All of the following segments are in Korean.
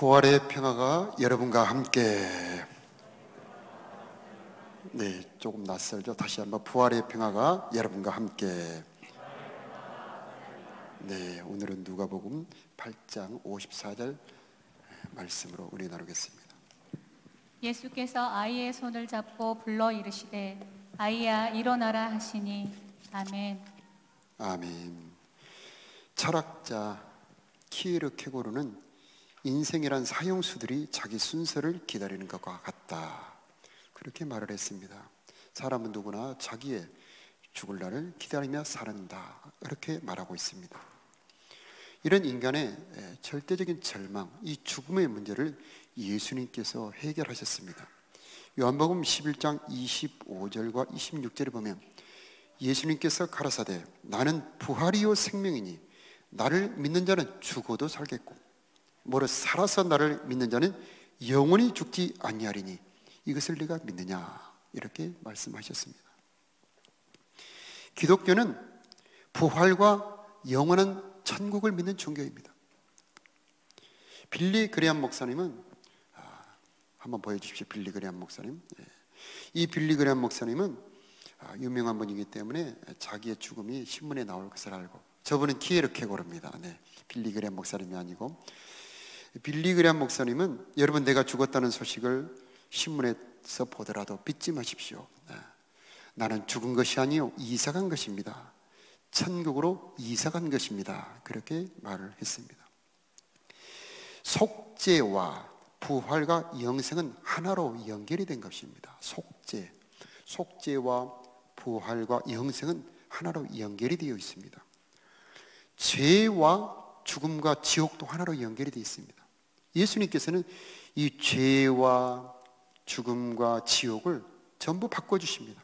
부활의 평화가 여러분과 함께. 네, 조금 낯설죠? 다시 한번 부활의 평화가 여러분과 함께. 네, 오늘은 누가복음 8장 54절 말씀으로 우리 나누겠습니다. 예수께서 아이의 손을 잡고 불러 이르시되 아이야 일어나라 하시니. 아멘. 아멘. 철학자 키에르케고르는 인생이란 사형수들이 자기 순서를 기다리는 것과 같다, 그렇게 말을 했습니다. 사람은 누구나 자기의 죽을 날을 기다리며 산다, 이렇게 말하고 있습니다. 이런 인간의 절대적인 절망, 이 죽음의 문제를 예수님께서 해결하셨습니다. 요한복음 11장 25절과 26절에 보면 예수님께서 가라사대 나는 부활이요 생명이니 나를 믿는 자는 죽어도 살겠고 무릇 살아서 나를 믿는 자는 영원히 죽지 아니하리니 이것을 네가 믿느냐, 이렇게 말씀하셨습니다. 기독교는 부활과 영원한 천국을 믿는 종교입니다. 빌리 그레함 목사님은 한번 보여주십시오. 빌리 그레함 목사님. 이 빌리 그레함 목사님은 유명한 분이기 때문에 자기의 죽음이 신문에 나올 것을 알고, 저분은 키에르케고르입니다. 네, 빌리 그레함 목사님이 아니고, 빌리 그레함 목사님은 여러분, 내가 죽었다는 소식을 신문에서 보더라도 믿지 마십시오. 나는 죽은 것이 아니요 이사간 것입니다. 천국으로 이사간 것입니다. 그렇게 말을 했습니다. 속죄와 부활과 영생은 하나로 연결이 된 것입니다. 속죄와 부활과 영생은 하나로 연결이 되어 있습니다. 죄와 죽음과 지옥도 하나로 연결이 되어 있습니다. 예수님께서는 이 죄와 죽음과 지옥을 전부 바꿔주십니다.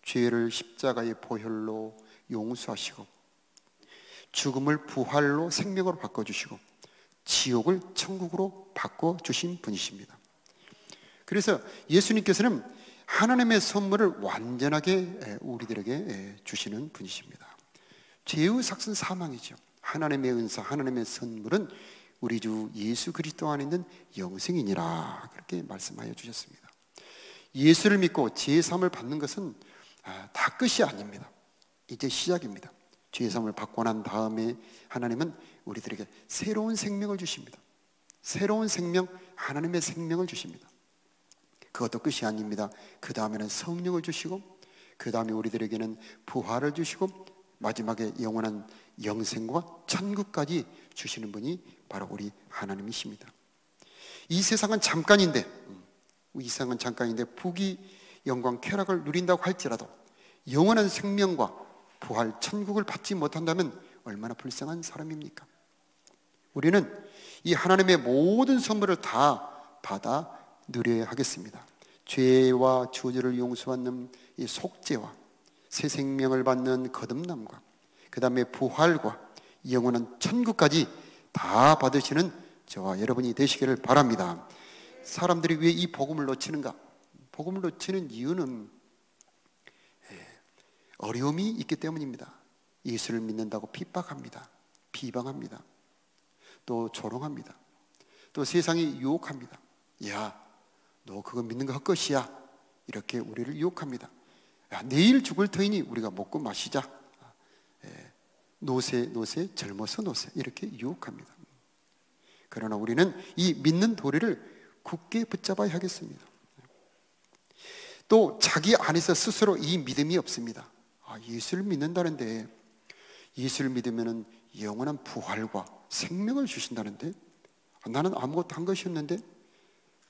죄를 십자가의 보혈로 용서하시고, 죽음을 부활로 생명으로 바꿔주시고, 지옥을 천국으로 바꿔주신 분이십니다. 그래서 예수님께서는 하나님의 선물을 완전하게 우리들에게 주시는 분이십니다. 죄의 삭은 사망이죠. 하나님의 은사, 하나님의 선물은 우리 주 예수 그리스도 안에 있는 영생이니라, 그렇게 말씀하여 주셨습니다. 예수를 믿고 죄사함을 받는 것은 다 끝이 아닙니다. 이제 시작입니다. 죄사함을 받고 난 다음에 하나님은 우리들에게 새로운 생명을 주십니다. 새로운 생명, 하나님의 생명을 주십니다. 그것도 끝이 아닙니다. 그 다음에는 성령을 주시고, 그 다음에 우리들에게는 부활을 주시고, 마지막에 영원한 영생과 천국까지 주시는 분이 바로 우리 하나님이십니다. 이 세상은 잠깐인데, 부귀 영광 쾌락을 누린다고 할지라도 영원한 생명과 부활 천국을 받지 못한다면 얼마나 불쌍한 사람입니까? 우리는 이 하나님의 모든 선물을 다 받아 누려야 하겠습니다. 죄와 저주를 용서받는 이 속죄와 새 생명을 받는 거듭남과 그 다음에 부활과 영원한 천국까지 다 받으시는 저와 여러분이 되시기를 바랍니다. 사람들이 왜 이 복음을 놓치는가? 복음을 놓치는 이유는 어려움이 있기 때문입니다. 예수를 믿는다고 핍박합니다. 비방합니다. 또 조롱합니다. 또 세상이 유혹합니다. 야, 너 그거 믿는 거 헛것이야, 이렇게 우리를 유혹합니다. 야, 내일 죽을 터이니 우리가 먹고 마시자. 노세 젊어서 노세, 이렇게 유혹합니다. 그러나 우리는 이 믿는 도리를 굳게 붙잡아야 하겠습니다. 또 자기 안에서 스스로 이 믿음이 없습니다. 예수를 믿는다는데, 예수를 믿으면 영원한 부활과 생명을 주신다는데, 나는 아무것도 한 것이 없는데,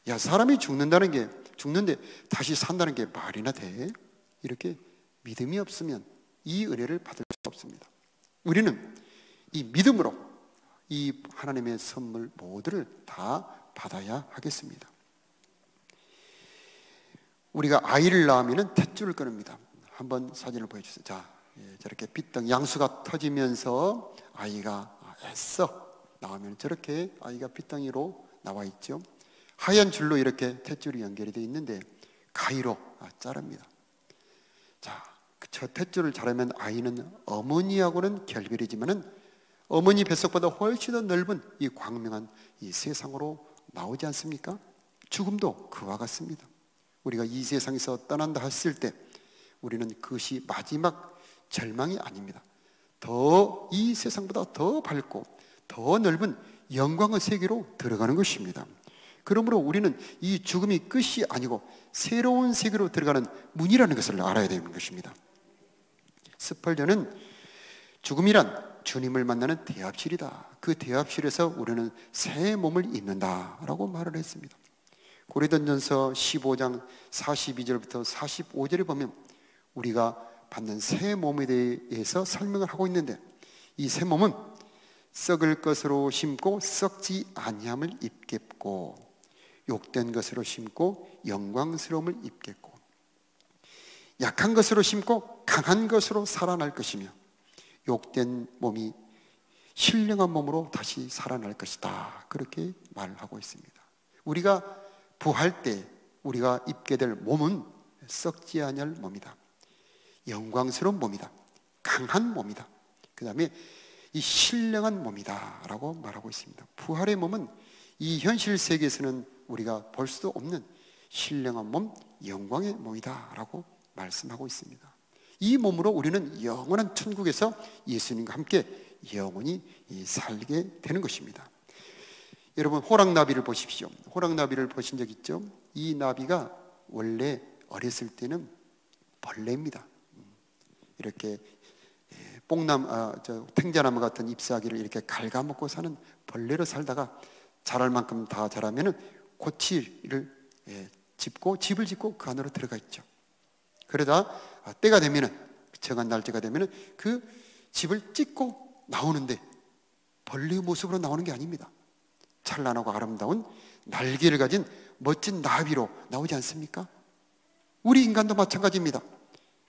야, 사람이 죽는데 다시 산다는 게 말이나 돼? 이렇게 믿음이 없으면 이 은혜를 받을 수 없습니다. 우리는 이 믿음으로 이 하나님의 선물 모두를 다 받아야 하겠습니다. 우리가 아이를 낳으면 탯줄을 끊습니다. 한번 사진을 보여주세요. 자, 저렇게 빗덩 양수가 터지면서 아이가 애써 나오면 저렇게 아이가 빗덩이로 나와 있죠. 하얀 줄로 이렇게 탯줄이 연결이 되어 있는데 가위로 자릅니다. 자, 저 탯줄을 자르면 아이는 어머니하고는 결별이지만은 어머니 뱃속보다 훨씬 더 넓은 이 광명한 이 세상으로 나오지 않습니까? 죽음도 그와 같습니다. 우리가 이 세상에서 떠난다 했을 때 우리는 그것이 마지막 절망이 아닙니다. 더 이 세상보다 더 밝고 더 넓은 영광의 세계로 들어가는 것입니다. 그러므로 우리는 이 죽음이 끝이 아니고 새로운 세계로 들어가는 문이라는 것을 알아야 되는 것입니다. 스펄전은 죽음이란 주님을 만나는 대합실이다. 그 대합실에서 우리는 새 몸을 입는다라고 말을 했습니다. 고린도전서 15장 42절부터 45절에 보면 우리가 받는 새 몸에 대해서 설명을 하고 있는데, 이 새 몸은 썩을 것으로 심고 썩지 아니함을 입겠고, 욕된 것으로 심고 영광스러움을 입겠고, 약한 것으로 심고 강한 것으로 살아날 것이며, 욕된 몸이 신령한 몸으로 다시 살아날 것이다. 그렇게 말하고 있습니다. 우리가 부활 때 우리가 입게 될 몸은 썩지 아니할 몸이다. 영광스러운 몸이다. 강한 몸이다. 그 다음에 이 신령한 몸이다 라고 말하고 있습니다. 부활의 몸은 이 현실 세계에서는 우리가 볼 수도 없는 신령한 몸, 영광의 몸이다 라고 말씀하고 있습니다. 이 몸으로 우리는 영원한 천국에서 예수님과 함께 영원히 살게 되는 것입니다. 여러분, 호랑나비를 보십시오. 호랑나비를 보신 적 있죠? 이 나비가 원래 어렸을 때는 벌레입니다. 이렇게 탱자나무 같은 잎사귀를 이렇게 갉아먹고 사는 벌레로 살다가 자랄 만큼 다 자라면은 고치를 집을 짓고 그 안으로 들어가 있죠. 그러다 때가 되면은, 정한 날짜가 되면은 그 집을 찢고 나오는데 벌레의 모습으로 나오는 게 아닙니다. 찬란하고 아름다운 날개를 가진 멋진 나비로 나오지 않습니까? 우리 인간도 마찬가지입니다.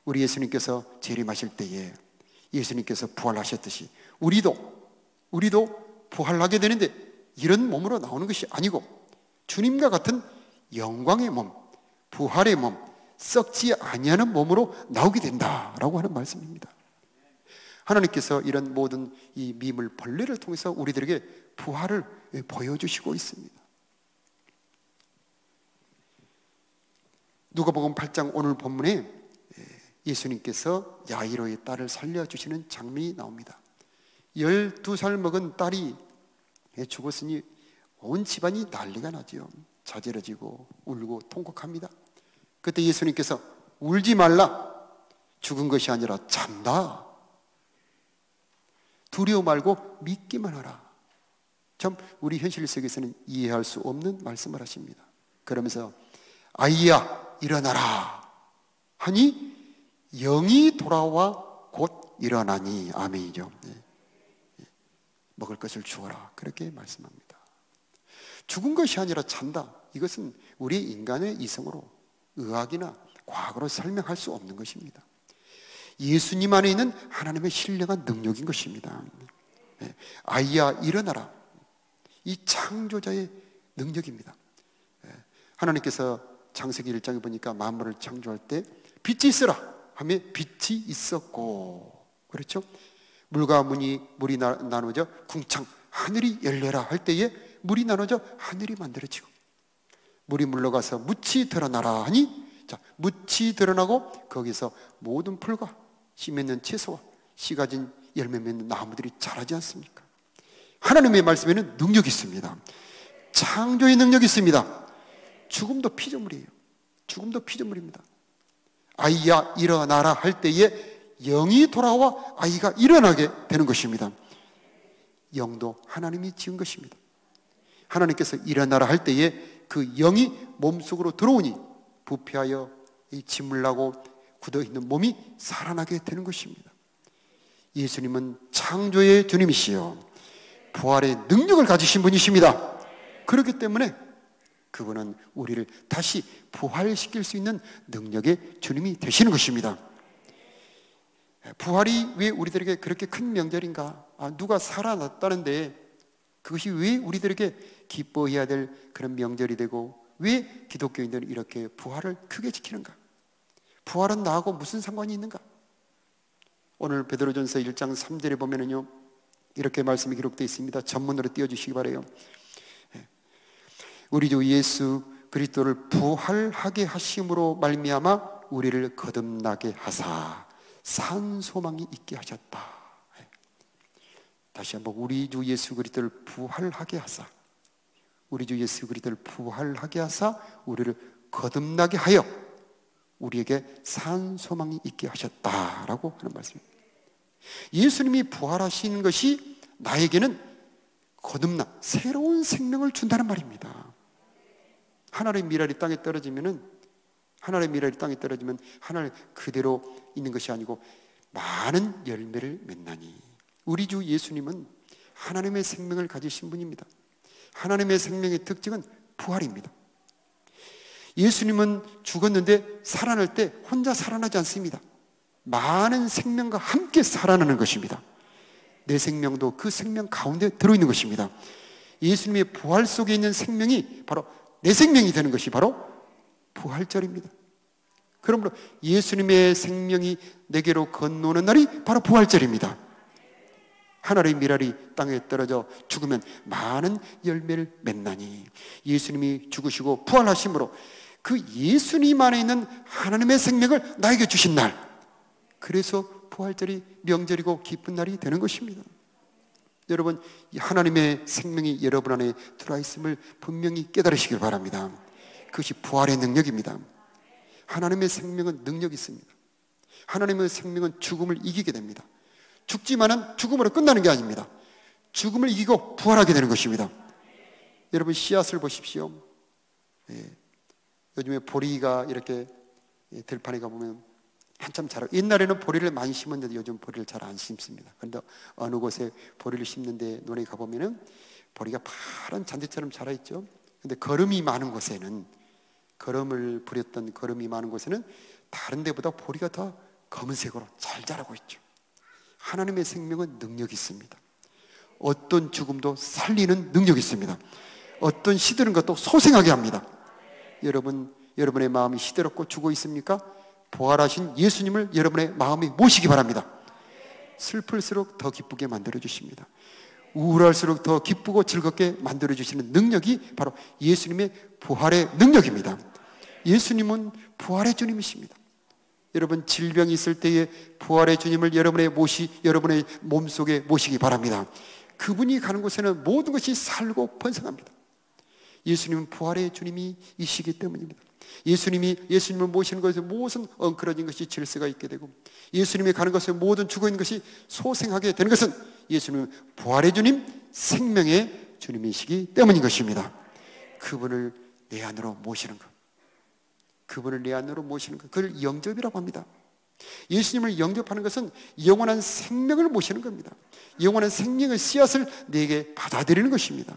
우리 예수님께서 재림하실 때에 예수님께서 부활하셨듯이 우리도 부활하게 되는데, 이런 몸으로 나오는 것이 아니고 주님과 같은 영광의 몸, 부활의 몸, 썩지 아니하는 몸으로 나오게 된다라고 하는 말씀입니다. 하나님께서 이런 모든 이 미물 벌레를 통해서 우리들에게 부활을 보여주시고 있습니다. 누가복음 8장 오늘 본문에 예수님께서 야이로의 딸을 살려주시는 장면이 나옵니다. 12살 먹은 딸이 죽었으니 온 집안이 난리가 나죠. 자지러지고 울고 통곡합니다. 그때 예수님께서 울지 말라, 죽은 것이 아니라 잔다, 두려워 말고 믿기만 하라. 참 우리 현실 세계에서는 이해할 수 없는 말씀을 하십니다. 그러면서 아이야 일어나라 하니 영이 돌아와 곧 일어나니. 아멘이죠. 먹을 것을 주어라, 그렇게 말씀합니다. 죽은 것이 아니라 잔다, 이것은 우리 인간의 이성으로, 의학이나 과거로 설명할 수 없는 것입니다. 예수님 안에 있는 하나님의 신령한 능력인 것입니다. 아이야 일어나라, 이 창조자의 능력입니다. 하나님께서 창세기 1장에 보니까 만물을 창조할 때 빛이 있어라 하며 빛이 있었고, 그렇죠? 물과 물이 나눠져 궁창 하늘이 열려라 할 때에 물이 나눠져 하늘이 만들어지고, 물이 물러가서 묻이 드러나라 하니, 자, 묻이 드러나고 거기서 모든 풀과 씨 맺는 채소와 씨 가진 열매 맺는 나무들이 자라지 않습니까? 하나님의 말씀에는 능력이 있습니다. 창조의 능력이 있습니다. 죽음도 피조물이에요. 죽음도 피조물입니다. 아이야 일어나라 할 때에 영이 돌아와 아이가 일어나게 되는 것입니다. 영도 하나님이 지은 것입니다. 하나님께서 일어나라 할 때에 그 영이 몸속으로 들어오니 부패하여 이 짓물나고 굳어있는 몸이 살아나게 되는 것입니다. 예수님은 창조의 주님이시요 부활의 능력을 가지신 분이십니다. 그렇기 때문에 그분은 우리를 다시 부활시킬 수 있는 능력의 주님이 되시는 것입니다. 부활이 왜 우리들에게 그렇게 큰 명절인가? 누가 살아났다는데 그것이 왜 우리들에게 기뻐해야 될 그런 명절이 되고, 왜 기독교인들은 이렇게 부활을 크게 지키는가? 부활은 나하고 무슨 상관이 있는가? 오늘 베드로전서 1장 3절에 보면은요, 이렇게 말씀이 기록되어 있습니다. 전문으로 띄워주시기 바라요. 우리 주 예수 그리스도를 부활하게 하심으로 말미암아 우리를 거듭나게 하사 산 소망이 있게 하셨다. 다시 한번 우리 주 예수 그리스도를 부활하게 하사, 우리 주 예수 그리스도를 부활하게 하사 우리를 거듭나게 하여 우리에게 산 소망이 있게 하셨다라고 하는 말씀입니다. 예수님이 부활하신 것이 나에게는 거듭나 새로운 생명을 준다는 말입니다. 하늘의 미랄이 땅에 떨어지면 하늘 그대로 있는 것이 아니고 많은 열매를 맺나니, 우리 주 예수님은 하나님의 생명을 가지신 분입니다. 하나님의 생명의 특징은 부활입니다. 예수님은 죽었는데 살아날 때 혼자 살아나지 않습니다. 많은 생명과 함께 살아나는 것입니다. 내 생명도 그 생명 가운데 들어있는 것입니다. 예수님의 부활 속에 있는 생명이 바로 내 생명이 되는 것이 바로 부활절입니다. 그러므로 예수님의 생명이 내게로 건너오는 날이 바로 부활절입니다. 하늘의 미랄이 땅에 떨어져 죽으면 많은 열매를 맺나니, 예수님이 죽으시고 부활하심으로 그 예수님 안에 있는 하나님의 생명을 나에게 주신 날, 그래서 부활절이 명절이고 기쁜 날이 되는 것입니다. 여러분, 하나님의 생명이 여러분 안에 들어와 있음을 분명히 깨달으시길 바랍니다. 그것이 부활의 능력입니다. 하나님의 생명은 능력이 있습니다. 하나님의 생명은 죽음을 이기게 됩니다. 죽지만은 죽음으로 끝나는 게 아닙니다. 죽음을 이기고 부활하게 되는 것입니다. 여러분, 씨앗을 보십시오. 요즘에 보리가 이렇게 들판에 가보면 한참 자라고, 옛날에는 보리를 많이 심었는데 요즘 보리를 잘 안 심습니다. 그런데 어느 곳에 보리를 심는데 논에 가보면은 보리가 파란 잔디처럼 자라있죠. 근데 거름이 많은 곳에는, 거름을 부렸던 거름이 많은 곳에는 다른 데보다 보리가 더 검은색으로 잘 자라고 있죠. 하나님의 생명은 능력이 있습니다. 어떤 죽음도 살리는 능력이 있습니다. 어떤 시드는 것도 소생하게 합니다. 여러분의 마음이 시들었고 죽어 있습니까? 부활하신 예수님을 여러분의 마음에 모시기 바랍니다. 슬플수록 더 기쁘게 만들어 주십니다. 우울할수록 더 기쁘고 즐겁게 만들어 주시는 능력이 바로 예수님의 부활의 능력입니다. 예수님은 부활의 주님이십니다. 여러분, 질병이 있을 때에 부활의 주님을 여러분의 몸속에 모시기 바랍니다. 그분이 가는 곳에는 모든 것이 살고 번성합니다. 예수님은 부활의 주님이시기 때문입니다. 예수님을 모시는 것에 모든 엉클어진 것이 질서가 있게 되고, 예수님이 가는 것에 모든 죽어있는 것이 소생하게 되는 것은 예수님은 부활의 주님, 생명의 주님이시기 때문인 것입니다. 그분을 내 안으로 모시는 것, 그걸 영접이라고 합니다. 예수님을 영접하는 것은 영원한 생명을 모시는 겁니다. 영원한 생명의 씨앗을 내게 받아들이는 것입니다.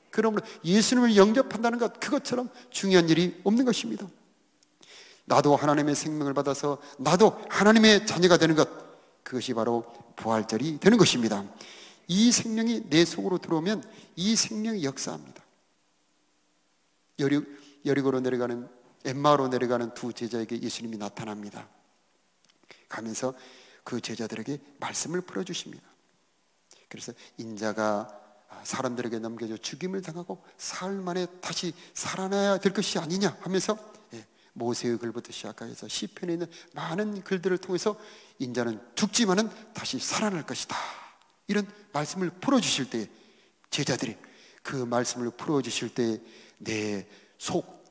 그러므로 예수님을 영접한다는 것, 그것처럼 중요한 일이 없는 것입니다. 나도 하나님의 생명을 받아서 나도 하나님의 자녀가 되는 것, 그것이 바로 부활절이 되는 것입니다. 이 생명이 내 속으로 들어오면 이 생명이 역사합니다. 여리고로 내려가는, 엠마오로 내려가는 두 제자에게 예수님이 나타납니다. 가면서 그 제자들에게 말씀을 풀어주십니다. 그래서 인자가 사람들에게 넘겨져 죽임을 당하고 사흘 만에 다시 살아나야 될 것이 아니냐 하면서 모세의 글부터 시작해서 시편에 있는 많은 글들을 통해서 인자는 죽지만은 다시 살아날 것이다, 이런 말씀을 풀어주실 때, 제자들이 그 말씀을 풀어주실 때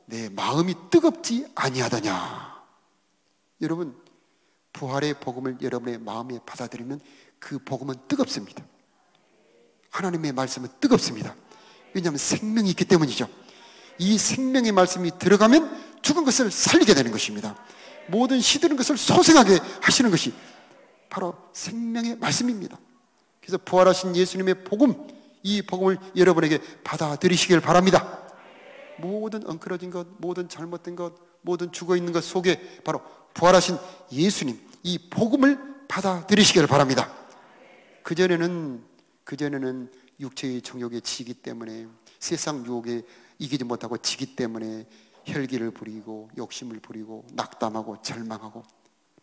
내 마음이 뜨겁지 아니하더냐. 여러분, 부활의 복음을 여러분의 마음에 받아들이면 그 복음은 뜨겁습니다. 하나님의 말씀은 뜨겁습니다. 왜냐하면 생명이 있기 때문이죠. 이 생명의 말씀이 들어가면 죽은 것을 살리게 되는 것입니다. 모든 시드는 것을 소생하게 하시는 것이 바로 생명의 말씀입니다. 그래서 부활하신 예수님의 복음, 이 복음을 여러분에게 받아들이시길 바랍니다. 모든 엉클어진 것, 모든 잘못된 것, 모든 죽어있는 것 속에 바로 부활하신 예수님, 이 복음을 받아들이시길 바랍니다. 그전에는 육체의 정욕에 지기 때문에, 세상 유혹에 이기지 못하고 지기 때문에 혈기를 부리고 욕심을 부리고 낙담하고 절망하고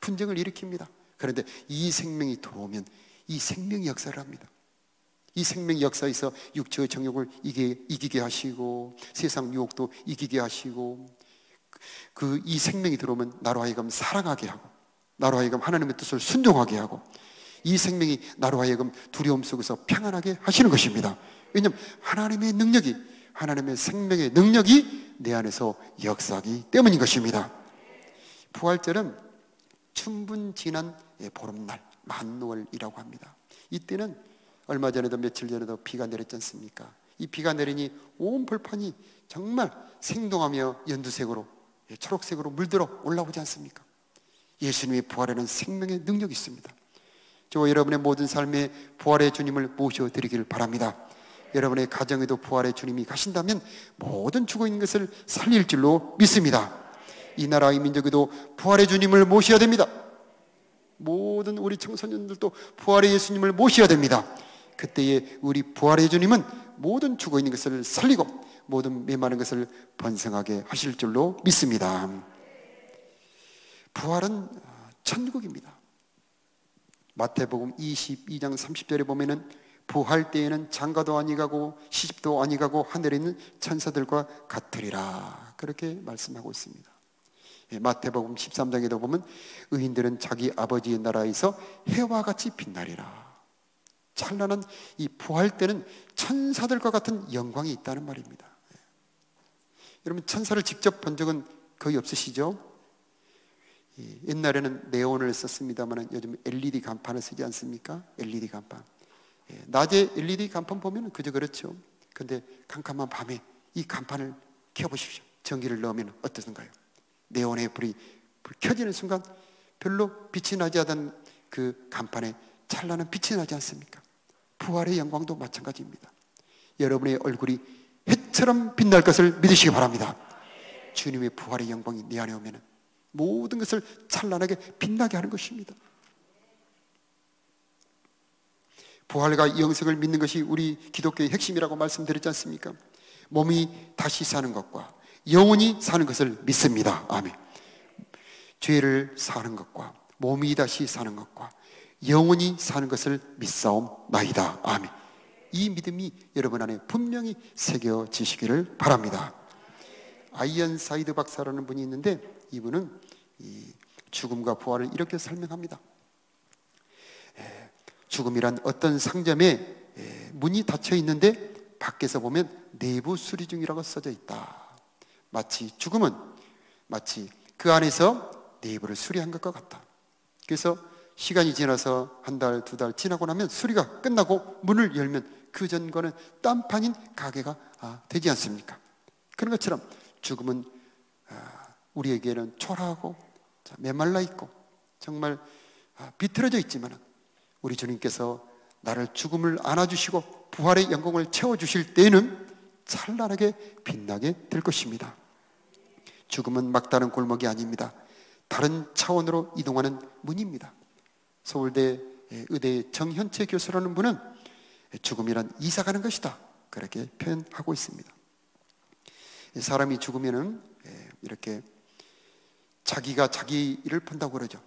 분쟁을 일으킵니다. 그런데 이 생명이 들어오면 이 생명이 역사를 합니다. 이 생명 역사에서 육체의 정욕을 이기게 하시고 세상 유혹도 이기게 하시고 이 생명이 들어오면 나로 하여금 사랑하게 하고 나로 하여금 하나님의 뜻을 순종하게 하고 이 생명이 나로 하여금 두려움 속에서 평안하게 하시는 것입니다. 왜냐하면 하나님의 능력이, 하나님의 생명의 능력이 내 안에서 역사하기 때문인 것입니다. 부활절은 춘분 지난 보름날 만노월이라고 합니다. 이때는 얼마 전에도 며칠 전에도 비가 내렸지 않습니까? 이 비가 내리니 온 벌판이 정말 생동하며 연두색으로 초록색으로 물들어 올라오지 않습니까? 예수님의 부활에는 생명의 능력이 있습니다. 저와 여러분의 모든 삶에 부활의 주님을 모셔드리기를 바랍니다. 여러분의 가정에도 부활의 주님이 가신다면 모든 죽어있는 것을 살릴 줄로 믿습니다. 이 나라의 민족에도 부활의 주님을 모셔야 됩니다. 모든 우리 청소년들도 부활의 예수님을 모셔야 됩니다. 그때에 우리 부활의 주님은 모든 죽어있는 것을 살리고 모든 메마른 것을 번성하게 하실 줄로 믿습니다. 부활은 천국입니다. 마태복음 22장 30절에 보면은 부활 때에는 장가도 아니 가고 시집도 아니 가고 하늘에 있는 천사들과 같으리라, 그렇게 말씀하고 있습니다. 마태복음 13장에도 보면 의인들은 자기 아버지의 나라에서 해와 같이 빛나리라. 찬란한 이 부활 때는 천사들과 같은 영광이 있다는 말입니다. 여러분, 천사를 직접 본 적은 거의 없으시죠? 옛날에는 네온을 썼습니다만 요즘 LED 간판을 쓰지 않습니까? LED 간판. 낮에 LED 간판 보면 그저 그렇죠. 근데 캄캄한 밤에 이 간판을 켜보십시오. 전기를 넣으면 어떠신가요? 네온의 불 켜지는 순간 별로 빛이 나지 않던 그 간판에 찬란한 빛이 나지 않습니까? 부활의 영광도 마찬가지입니다. 여러분의 얼굴이 해처럼 빛날 것을 믿으시기 바랍니다. 주님의 부활의 영광이 내 안에 오면 모든 것을 찬란하게 빛나게 하는 것입니다. 부활과 영생을 믿는 것이 우리 기독교의 핵심이라고 말씀드렸지 않습니까? 몸이 다시 사는 것과 영혼이 사는 것을 믿습니다. 아멘. 죄를 사는 것과 몸이 다시 사는 것과 영혼이 사는 것을 믿사옵나이다. 아멘. 이 믿음이 여러분 안에 분명히 새겨지시기를 바랍니다. 아이언사이드 박사라는 분이 있는데 이분은 이 죽음과 부활을 이렇게 설명합니다. 죽음이란 어떤 상점에 문이 닫혀 있는데 밖에서 보면 내부 수리 중이라고 써져 있다. 마치 죽음은 마치 그 안에서 내부를 수리한 것과 같다. 그래서 시간이 지나서 한 달, 두 달 지나고 나면 수리가 끝나고 문을 열면 그 전과는 딴판인 가게가 되지 않습니까? 그런 것처럼 죽음은 우리에게는 초라하고 메말라 있고 정말 비틀어져 있지만 우리 주님께서 나를 죽음을 안아주시고 부활의 영광을 채워주실 때에는 찬란하게 빛나게 될 것입니다. 죽음은 막다른 골목이 아닙니다. 다른 차원으로 이동하는 문입니다. 서울대 의대 정현채 교수라는 분은 죽음이란 이사가는 것이다, 그렇게 표현하고 있습니다. 사람이 죽으면은 이렇게 자기가 자기를 본다고 그러죠.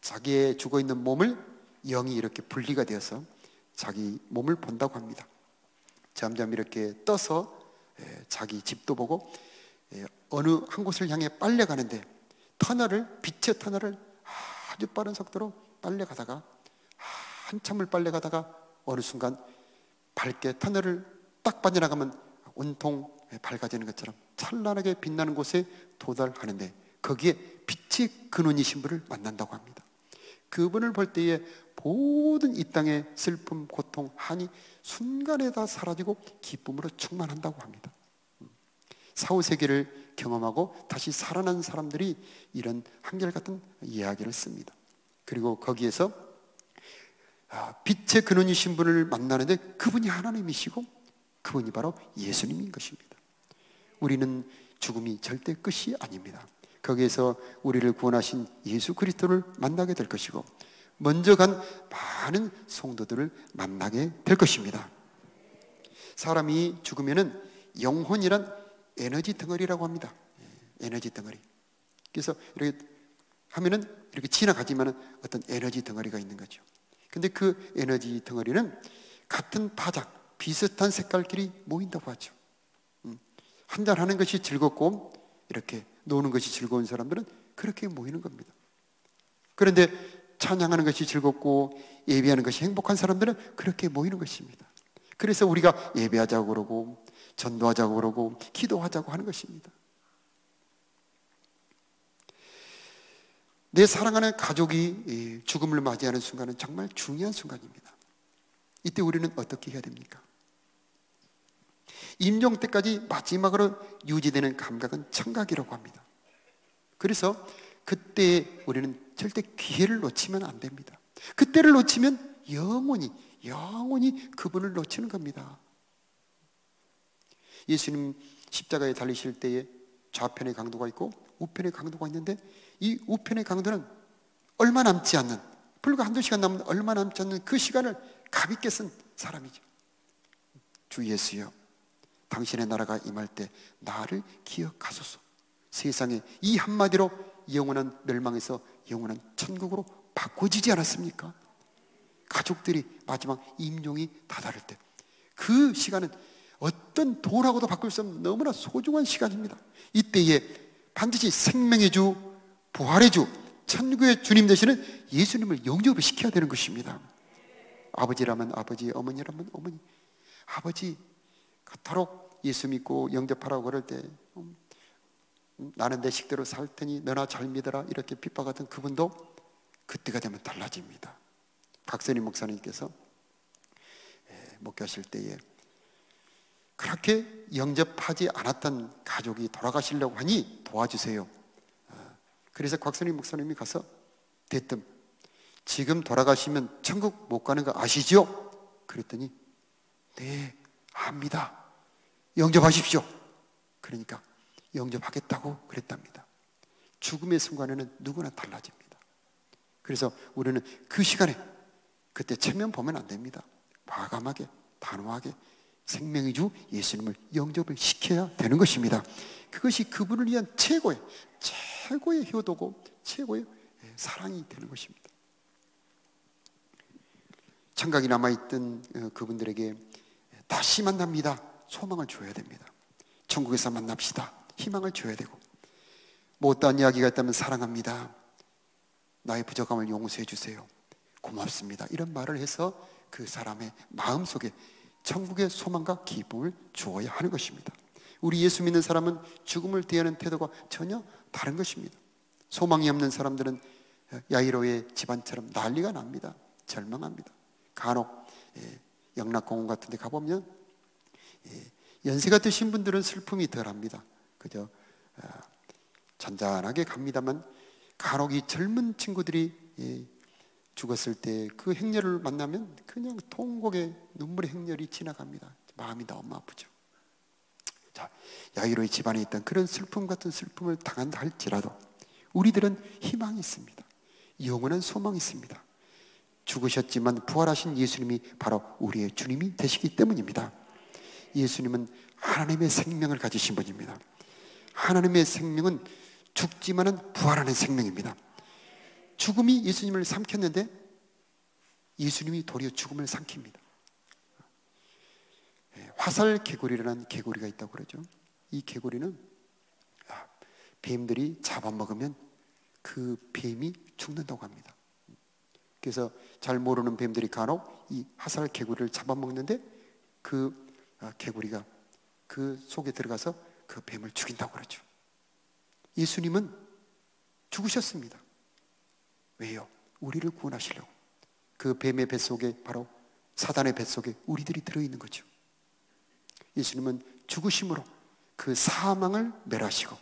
자기의 죽어있는 몸을 영이 이렇게 분리가 되어서 자기 몸을 본다고 합니다. 점점 이렇게 떠서 자기 집도 보고 어느 한 곳을 향해 빨려가는데 빛의 터널을 아주 빠른 속도로 빨려가다가 한참을 빨려가다가 어느 순간 밝게 터널을 딱 빠져나가면 온통 밝아지는 것처럼 찬란하게 빛나는 곳에 도달하는데 거기에 빛의 근원이신 분을 만난다고 합니다. 그분을 볼 때에 모든 이 땅의 슬픔, 고통, 한이 순간에 다 사라지고 기쁨으로 충만한다고 합니다. 사후세계를 경험하고 다시 살아난 사람들이 이런 한결같은 이야기를 씁니다. 그리고 거기에서 빛의 근원이신 분을 만나는데 그분이 하나님이시고 그분이 바로 예수님인 것입니다. 우리는 죽음이 절대 끝이 아닙니다. 거기에서 우리를 구원하신 예수 그리스도를 만나게 될 것이고 먼저 간 많은 성도들을 만나게 될 것입니다. 사람이 죽으면은 영혼이란 에너지 덩어리라고 합니다. 에너지 덩어리. 그래서 이렇게 하면은 이렇게 지나가지만은 어떤 에너지 덩어리가 있는 거죠. 근데 그 에너지 덩어리는 같은 바닥, 비슷한 색깔끼리 모인다고 하죠. 한잔하는 것이 즐겁고 이렇게 노는 것이 즐거운 사람들은 그렇게 모이는 겁니다. 그런데 찬양하는 것이 즐겁고 예배하는 것이 행복한 사람들은 그렇게 모이는 것입니다. 그래서 우리가 예배하자고 그러고 전도하자고 그러고 기도하자고 하는 것입니다. 내 사랑하는 가족이 죽음을 맞이하는 순간은 정말 중요한 순간입니다. 이때 우리는 어떻게 해야 됩니까? 임종 때까지 마지막으로 유지되는 감각은 청각이라고 합니다. 그래서 그때 우리는 절대 기회를 놓치면 안 됩니다. 그때를 놓치면 영원히 그분을 놓치는 겁니다. 예수님 십자가에 달리실 때에 좌편의 강도가 있고 우편의 강도가 있는데 이 우편의 강도는 얼마 남지 않는, 불과 한두 시간 남은 얼마 남지 않는 그 시간을 가볍게 쓴 사람이죠. 주 예수여, 당신의 나라가 임할 때 나를 기억하소서. 세상에 이 한마디로 영원한 멸망에서 영원한 천국으로 바꿔지지 않았습니까? 가족들이 마지막 임종이 다다를 때 그 시간은 어떤 돈하고도 바꿀 수 없는 너무나 소중한 시간입니다. 이때에 반드시 생명의 주, 부활의 주, 천국의 주님 되시는 예수님을 영접을 시켜야 되는 것입니다. 아버지라면 아버지, 어머니라면 어머니. 아버지 그토록 예수 믿고 영접하라고 그럴 때 나는 내 식대로 살 테니 너나 잘 믿어라 이렇게 핍박하던 그분도 그때가 되면 달라집니다. 박선희 목사님께서 목회하실 때에 그렇게 영접하지 않았던 가족이 돌아가시려고 하니 도와주세요. 그래서 곽선희 목사님이 가서 대뜸 지금 돌아가시면 천국 못 가는 거 아시죠? 그랬더니 네 압니다. 영접하십시오. 그러니까 영접하겠다고 그랬답니다. 죽음의 순간에는 누구나 달라집니다. 그래서 우리는 그 시간에 그때 체면 보면 안 됩니다. 과감하게 단호하게 생명의 주 예수님을 영접을 시켜야 되는 것입니다. 그것이 그분을 위한 최고의 효도고 최고의 사랑이 되는 것입니다. 청각이 남아있던 그분들에게 다시 만납니다. 소망을 줘야 됩니다. 천국에서 만납시다. 희망을 줘야 되고, 못다한 이야기가 있다면 사랑합니다. 나의 부족함을 용서해 주세요. 고맙습니다. 이런 말을 해서 그 사람의 마음속에 천국의 소망과 기쁨을 주어야 하는 것입니다. 우리 예수 믿는 사람은 죽음을 대하는 태도가 전혀 다른 것입니다. 소망이 없는 사람들은 야이로의 집안처럼 난리가 납니다. 절망합니다. 간혹 영락공원 같은 데 가보면 연세가 드신 분들은 슬픔이 덜합니다. 그저 잔잔하게 갑니다만 간혹 이 젊은 친구들이 죽었을 때 그 행렬을 만나면 그냥 통곡의 눈물의 행렬이 지나갑니다. 마음이 너무 아프죠. 자, 야이로의 집안에 있던 그런 슬픔 같은 슬픔을 당한다 할지라도 우리들은 희망이 있습니다. 영원한 소망이 있습니다. 죽으셨지만 부활하신 예수님이 바로 우리의 주님이 되시기 때문입니다. 예수님은 하나님의 생명을 가지신 분입니다. 하나님의 생명은 죽지만은 부활하는 생명입니다. 죽음이 예수님을 삼켰는데 예수님이 도리어 죽음을 삼킵니다. 화살 개구리라는 개구리가 있다고 그러죠. 이 개구리는 뱀들이 잡아먹으면 그 뱀이 죽는다고 합니다. 그래서 잘 모르는 뱀들이 간혹 이 화살 개구리를 잡아먹는데 그 개구리가 그 속에 들어가서 그 뱀을 죽인다고 그러죠. 예수님은 죽으셨습니다. 왜요? 우리를 구원하시려고. 그 뱀의 뱃속에 바로 사단의 뱃속에 우리들이 들어있는 거죠. 예수님은 죽으심으로 그 사망을 멸하시고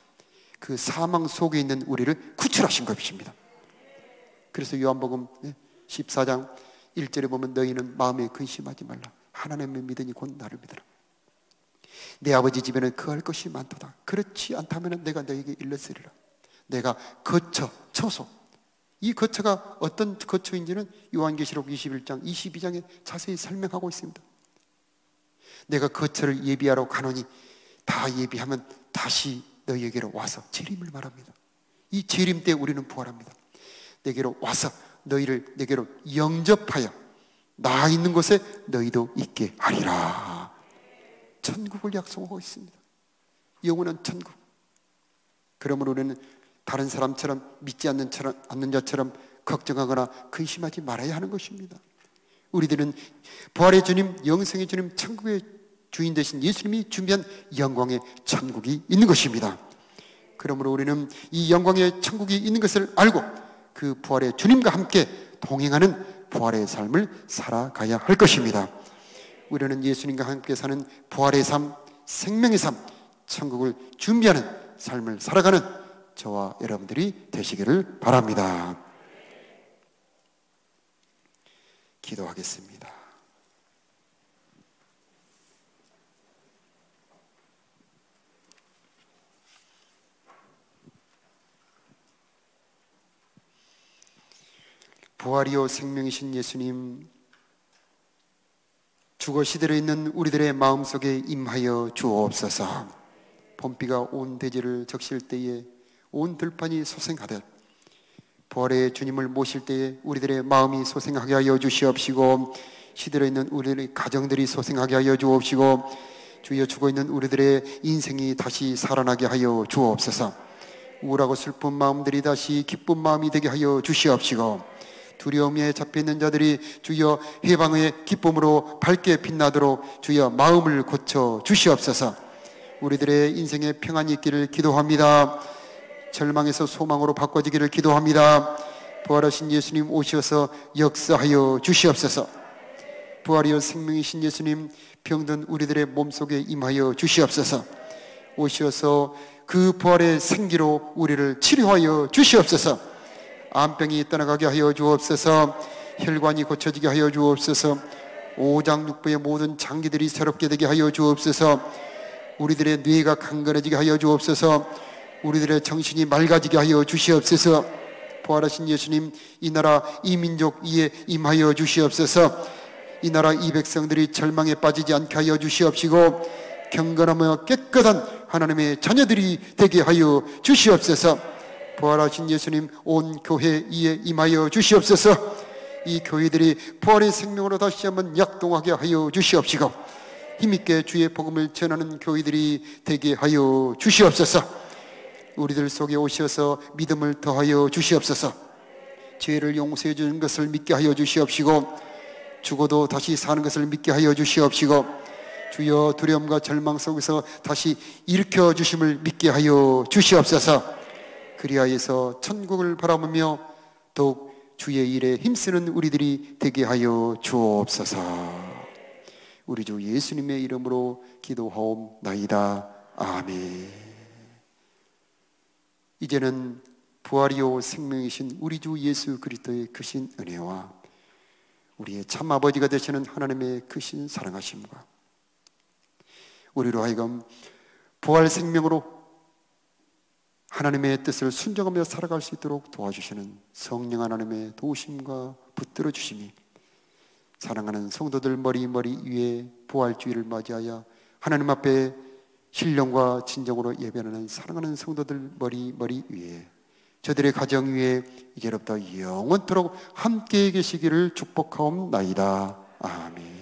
그 사망 속에 있는 우리를 구출하신 것입니다. 그래서 요한복음 14장 1절에 보면 너희는 마음에 근심하지 말라. 하나님을 믿으니 곧 나를 믿으라. 내 아버지 집에는 거할 것이 많도다. 그렇지 않다면 내가 너에게 일렀으리라. 내가 거처, 처소. 이 거처가 어떤 거처인지는 요한계시록 21장, 22장에 자세히 설명하고 있습니다. 내가 거처를 예비하러 가노니 다 예비하면 다시 너희에게로 와서 재림을 말합니다. 이 재림 때 우리는 부활합니다. 내게로 와서 너희를 내게로 영접하여 나 있는 곳에 너희도 있게 하리라. 천국을 약속하고 있습니다. 영원한 천국. 그러므로 우리는 다른 사람처럼 믿지 않는 자처럼 걱정하거나 근심하지 말아야 하는 것입니다. 우리들은 부활의 주님, 영생의 주님, 천국의 주인 되신 예수님이 준비한 영광의 천국이 있는 것입니다. 그러므로 우리는 이 영광의 천국이 있는 것을 알고 그 부활의 주님과 함께 동행하는 부활의 삶을 살아가야 할 것입니다. 우리는 예수님과 함께 사는 부활의 삶, 생명의 삶, 천국을 준비하는 삶을 살아가는 저와 여러분들이 되시기를 바랍니다. 기도하겠습니다. 부활이요 생명이신 예수님, 죽어 시들어 있는 우리들의 마음속에 임하여 주옵소서. 봄비가 온 대지를 적실 때에 온 들판이 소생하듯 부활의 주님을 모실 때에 우리들의 마음이 소생하게 하여 주시옵시고, 시들어 있는 우리들의 가정들이 소생하게 하여 주옵시고, 주여 죽어 있는 우리들의 인생이 다시 살아나게 하여 주옵소서. 우울하고 슬픈 마음들이 다시 기쁜 마음이 되게 하여 주시옵시고, 두려움에 잡혀있는 자들이 주여 해방의 기쁨으로 밝게 빛나도록 주여 마음을 고쳐 주시옵소서. 우리들의 인생에 평안이 있기를 기도합니다. 절망에서 소망으로 바꿔지기를 기도합니다. 부활하신 예수님 오셔서 역사하여 주시옵소서. 부활이여 생명이신 예수님, 병든 우리들의 몸속에 임하여 주시옵소서. 오셔서 그 부활의 생기로 우리를 치료하여 주시옵소서. 암병이 떠나가게 하여 주옵소서. 혈관이 고쳐지게 하여 주옵소서. 오장육부의 모든 장기들이 새롭게 되게 하여 주옵소서. 우리들의 뇌가 강건해지게 하여 주옵소서. 우리들의 정신이 맑아지게 하여 주시옵소서. 부활하신 예수님, 이 나라 이 민족 이에 임하여 주시옵소서. 이 나라 이 백성들이 절망에 빠지지 않게 하여 주시옵시고, 경건하며 깨끗한 하나님의 자녀들이 되게 하여 주시옵소서. 부활하신 예수님, 온 교회 이에 임하여 주시옵소서. 이 교회들이 부활의 생명으로 다시 한번 약동하게 하여 주시옵시고, 힘있게 주의 복음을 전하는 교회들이 되게 하여 주시옵소서. 우리들 속에 오셔서 믿음을 더하여 주시옵소서. 죄를 용서해 주는 것을 믿게 하여 주시옵시고, 죽어도 다시 사는 것을 믿게 하여 주시옵시고, 주여 두려움과 절망 속에서 다시 일으켜 주심을 믿게 하여 주시옵소서. 그리하여서 천국을 바라보며 더욱 주의 일에 힘쓰는 우리들이 되게 하여 주옵소서. 우리 주 예수님의 이름으로 기도하옵나이다. 아멘. 이제는 부활이요 생명이신 우리 주 예수 그리스도의 크신 은혜와 우리의 참 아버지가 되시는 하나님의 크신 사랑하심과 우리로 하여금 부활 생명으로 하나님의 뜻을 순종하며 살아갈 수 있도록 도와주시는 성령 하나님의 도우심과 붙들어 주심이 사랑하는 성도들 머리 위에 부활주의를 맞이하여 하나님 앞에 신령과 진정으로 예배하는 사랑하는 성도들 머리 위에, 저들의 가정 위에 이제로부터 영원토록 함께 계시기를 축복하옵나이다. 아멘.